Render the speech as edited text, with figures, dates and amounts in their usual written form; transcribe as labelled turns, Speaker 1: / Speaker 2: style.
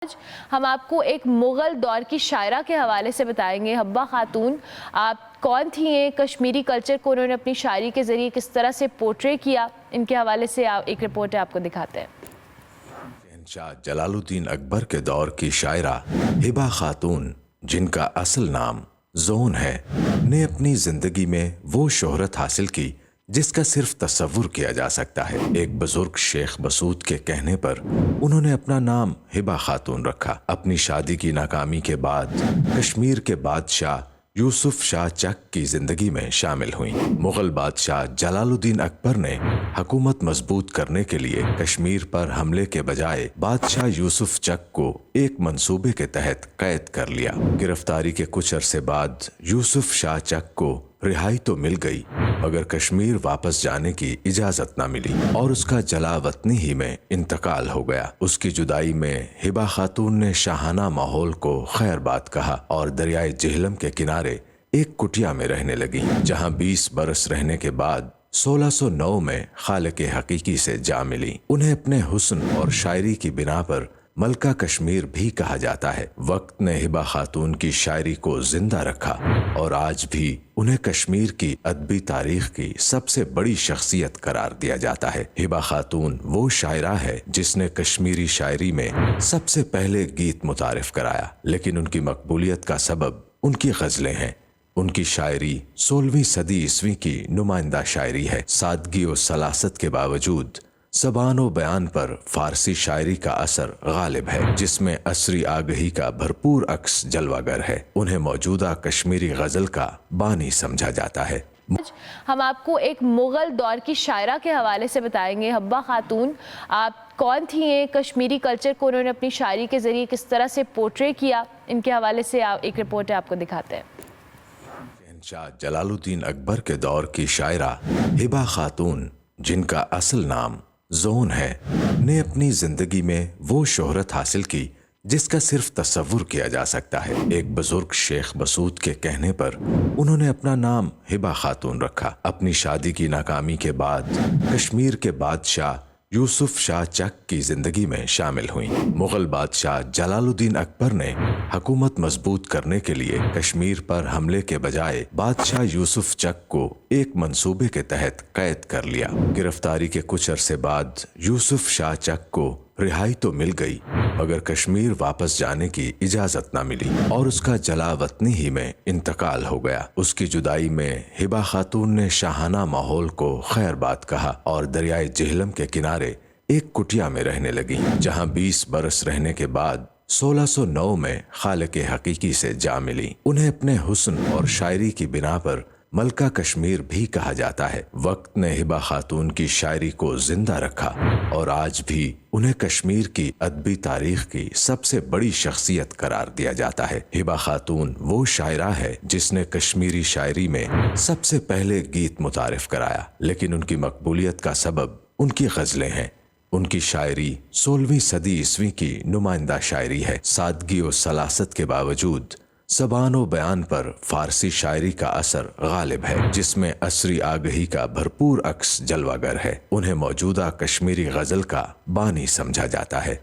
Speaker 1: آج ہم آپ کو ایک مغل دور کی شاعرہ کے حوالے سے بتائیں گے۔ حبہ خاتون آپ کون تھی ہیں، کشمیری کلچر کو انہوں نے اپنی شاعری کے ذریعے کس طرح سے پورٹری کیا، ان کے حوالے سے ایک رپورٹ آپ کو دکھاتے ہیں۔
Speaker 2: شہنشاہ جلال الدین اکبر کے دور کی شاعرہ حبہ خاتون، جن کا اصل نام زون ہے، نے اپنی زندگی میں وہ شہرت حاصل کی جس کا صرف تصور کیا جا سکتا ہے۔ ایک بزرگ شیخ بسوط کے کہنے پر انہوں نے اپنا نام حبہ خاتون رکھا۔ اپنی شادی کی ناکامی کے بعد کشمیر کے بادشاہ یوسف شاہ چک کی زندگی میں شامل ہوئیں۔ مغل بادشاہ جلال الدین اکبر نے حکومت مضبوط کرنے کے لیے کشمیر پر حملے کے بجائے بادشاہ یوسف چک کو ایک منصوبے کے تحت قید کر لیا۔ گرفتاری کے کچھ عرصے بعد یوسف شاہ چک کو رہائی تو مل گئی، مگر کشمیر واپس جانے کی اجازت نہ ملی اور اس کا جلا وطنی ہی میں انتقال ہو گیا۔ اس کی جدائی میں حبہ خاتون نے شاہانہ ماحول کو خیر بات کہا اور دریائے جہلم کے کنارے ایک کٹیا میں رہنے لگی، جہاں 20 برس رہنے کے بعد 1609 میں خالق حقیقی سے جا ملی۔ انہیں اپنے حسن اور شاعری کی بنا پر ملکہ کشمیر بھی کہا جاتا ہے۔ وقت نے حبہ خاتون کی شاعری کو زندہ رکھا اور آج بھی انہیں کشمیر کی ادبی تاریخ کی سب سے بڑی شخصیت قرار دیا جاتا ہے۔ حبہ خاتون وہ شاعرہ ہے جس نے کشمیری شاعری میں سب سے پہلے گیت متعارف کرایا، لیکن ان کی مقبولیت کا سبب ان کی غزلیں ہیں۔ ان کی شاعری 16ویں صدی عیسوی کی نمائندہ شاعری ہے۔ سادگی و سلاست کے باوجود زبان و بیان پر فارسی شاعری کا اثر غالب ہے، جس میں عصری آگہی کا بھرپور عکس جلوہ گر ہے۔ انہیں موجودہ کشمیری غزل کا بانی سمجھا جاتا ہے۔
Speaker 1: آج ہم آپ کو ایک مغل دور کی شاعرہ کے حوالے سے بتائیں گے۔ حبہ خاتون آپ کون تھی ہیں، کشمیری کلچر کو انہوں نے اپنی شاعری کے ذریعے کس طرح سے پورٹری کیا، ان کے حوالے سے ایک رپورٹ آپ کو دکھاتے ہیں۔
Speaker 2: شہنشاہ جلال الدین اکبر کے دور کی شاعرہ حبہ خاتون، جن کا اصل نام زون ہے، نے اپنی زندگی میں وہ شہرت حاصل کی جس کا صرف تصور کیا جا سکتا ہے۔ ایک بزرگ شیخ بسوط کے کہنے پر انہوں نے اپنا نام حبہ خاتون رکھا۔ اپنی شادی کی ناکامی کے بعد کشمیر کے بادشاہ یوسف شاہ چک کی زندگی میں شامل ہوئیں۔ مغل بادشاہ جلال الدین اکبر نے حکومت مضبوط کرنے کے لیے کشمیر پر حملے کے بجائے بادشاہ یوسف چک کو ایک منصوبے کے تحت قید کر لیا۔ گرفتاری کے کچھ عرصے بعد یوسف شاہ چک کو رہائی تو مل گئی، مگر کشمیر واپس جانے کی اجازت نہ ملی اور اس کا جلا وطنی ہی میں انتقال ہو گیا۔ اس کی جدائی میں حبہ خاتون نے شاہانہ ماحول کو خیر بات کہا اور دریائے جہلم کے کنارے ایک کٹیا میں رہنے لگی، جہاں 20 برس رہنے کے بعد 1609 میں خالق حقیقی سے جا ملی۔ انہیں اپنے حسن اور شاعری کی بنا پر ملکہ کشمیر بھی کہا جاتا ہے۔ وقت نے حبہ خاتون کی شاعری کو زندہ رکھا اور آج بھی انہیں کشمیر کی ادبی تاریخ کی سب سے بڑی شخصیت قرار دیا جاتا ہے۔ حبہ خاتون وہ شاعرہ ہے جس نے کشمیری شاعری میں سب سے پہلے گیت متعارف کرایا، لیکن ان کی مقبولیت کا سبب ان کی غزلیں ہیں۔ ان کی شاعری 16ویں صدی عیسوی کی نمائندہ شاعری ہے۔ سادگی و سلاست کے باوجود زبان و بیان پر فارسی شاعری کا اثر غالب ہے، جس میں عصری آگہی کا بھرپور عکس جلوہ گر ہے۔ انہیں موجودہ کشمیری غزل کا بانی سمجھا جاتا ہے۔